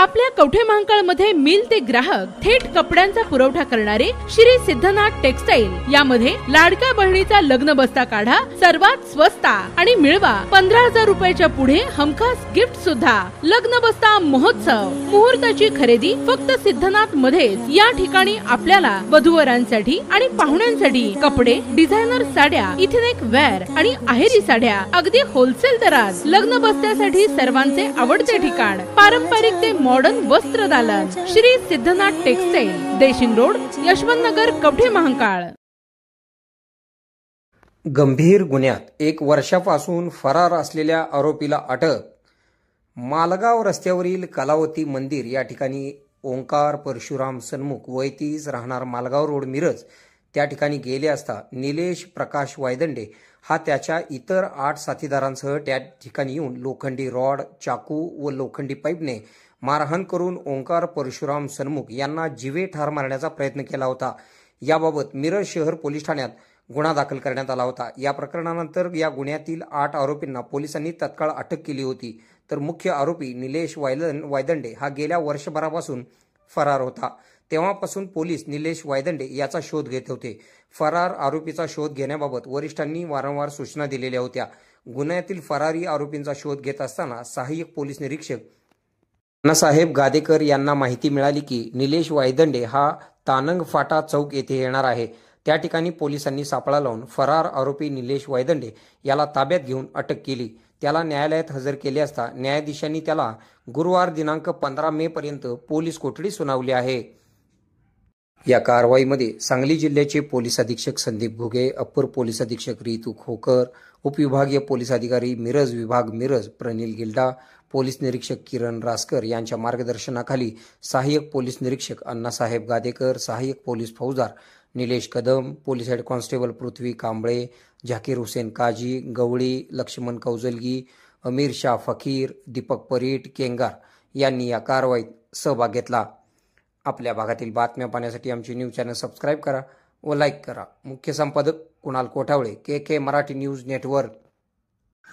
आपल्या कवठे महांकाळ मध्ये मिल ते ग्राहक थेट कपड्यांचा पुरवठा करणारे श्री सिद्धनाथ टेक्सटाईल यामध्ये लाडक्या बहिणीचा लग्न बस्ता काढा, सर्वात स्वस्त आणि मिळवा 15,000 रुपयाच्या पुढे हमखास गिफ्ट सुद्धा। लग्न बस्ता महोत्सव, मुहूर्ताची खरेदी फक्त सिद्धनाथ मध्येच। या ठिकाणी आपल्याला वधूवरांसाठी आणि पाहुण्यांसाठी कपडे, डिझायनर साड्या, इथनिक वेअर आणि आहेरी साड्या अगदी होलसेल दरात। लग्न बस्त्यासाठी सर्वांचे आवडते ठिकाण पारंपरिक ते मॉडर्न वस्त्रदालन श्री सिद्धनाथ टेक्सटाईल, देशिंग रोड, यशवंतनगर, कवठे महांकाळ। गंभीर गुन्ह्यात 1 वर्षापासून फरार असलेल्या आरोपीला अटक। मालगाव रस्त्यावरील कलावती मंदिर या ठिकाणी ओंकार परशुराम सन्मुख वय 30 राहणार मालगाव रोड मिरज त्या ठिकाणी गेले असता निलेश प्रकाश वायदंडे हा त्याच्या इतर 8 साथीदारांसह त्या ठिकाणी येऊन लोखंडी रॉड, चाकू व लोखंडी पाईपने मारहाण करून ओंकार परशुराम सन्मुख यांना जीवे ठार मारण्याचा प्रयत्न केला होता। याबाबत मिरज शहर पोलीस ठाण्यात गुन्हा दाखल करण्यात आला होता। या प्रकरणानंतर या गुन्ह्यातील 8 आरोपींना पोलिसांनी तत्काळ अटक केली होती, तर मुख्य आरोपी निलेश वायदंडे हा गेल्या वर्षभरापासून फरार होता। तेव्हापासून पोलीस निलेश वायदंडे याचा शोध घेत होते। फरार आरोपीचा शोध घेण्याबाबत वरिष्ठांनी वारंवार सूचना दिलेल्या होत्या। गुन्ह्यातील फरारी आरोपींचा शोध घेत असताना सहाय्यक पोलीस निरीक्षक अण्णासाहेब गादेकर यांना माहिती मिळाली की निलेश वायदंडे हा तानंग फाटा चौक येथे येणार आहे। त्या ठिकाणी पोलिसांनी सापळा लावून फरार आरोपी निलेश वायदंडे याला ताब्यात घेऊन अटक केली। त्याला न्यायालयात हजर केले असता न्यायाधीशांनी त्याला गुरुवार दिनांक 15 मे पर्यंत पोलीस कोठडी सुनावली आहे। या कारवाईमध्ये सांगली जिल्ह्याचे पोलीस अधीक्षक संदीप घुगे, अप्पर पोलीस अधीक्षक रितू खोकर, उपविभागीय पोलीस अधिकारी मिरज विभाग मिरज प्रनिल गिल्डा, पोलीस निरीक्षक किरण रासकर यांच्या मार्गदर्शनाखाली सहाय्यक पोलीस निरीक्षक अण्णासाहेब गादेकर, सहाय्यक पोलीस फौजदार Nilesh Kadam, police head constable Prithvi Kamble, Zakir Hussain Kazi, Gawali, Laxman Kaujalgi, Amir Shah Fakir, Deepak Parit, Kengar यांनी या कारवाईत सहभाग घेतला। आपल्या भागातील बातम्या पाहण्यासाठी आमचे न्यूज चॅनल सबस्क्राईब करा व लाईक करा। मुख्य संपादक कुणाल कोठावळे, के मराठी न्यूज नेटवर्क।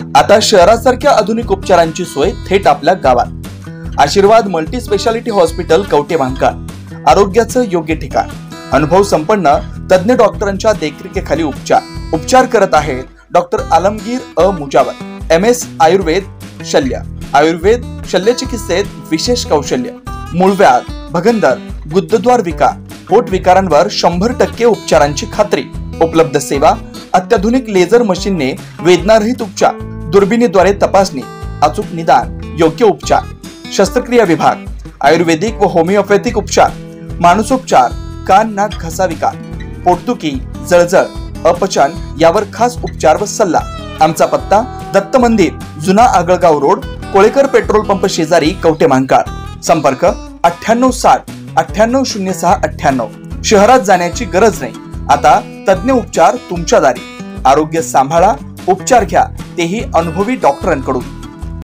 आता शहरासारख्या आधुनिक उपचारांची सोय थेट आपल्या गावात। आशीर्वाद multi speciality hospital Kavathe Mahankal, आरोग्याचं योग्य ठिकाण। अनुभव संपन्न तज्ञ डॉक्टरांच्या देखरेखीखाली उपचार करत आहेत डॉक्टर आलमगीर मुजावर, MS आयुर्वेद शल्य, आयुर्वेद शल्य चिकित्सेत विशेष कौशल्य, मूळव्याध, भगंदर, गुदद्वार विकार, पोट विकारांवर 100% उपचारांची खात्री। उपलब्ध सेवा अत्याधुनिक लेझर मशीनने वेदनारहित उपचार, दुर्बिणीद्वारे तपासणी, अचूक निदान, योग्य उपचार, शस्त्रक्रिया विभाग, आयुर्वेदिक व होमिओपॅथिक उपचार, मानसोपचार, कान नाक घसा विकार, पोटदुखी, जळजळ, अपचन यावर खास उपचार व सल्ला। आमचा पत्ता दत्त मंदिर, जुना Agalgaon road, Kolekar petrol pump शेजारी, कवठे महांकाळ। संपर्क 9860 9806 98। शहरात जाण्याची गरज नाही, आता तज्ञ उपचार तुमच्या दारी। आरोग्य सांभाळा, उपचार घ्या, तेही अनुभवी डॉक्टरांकडून।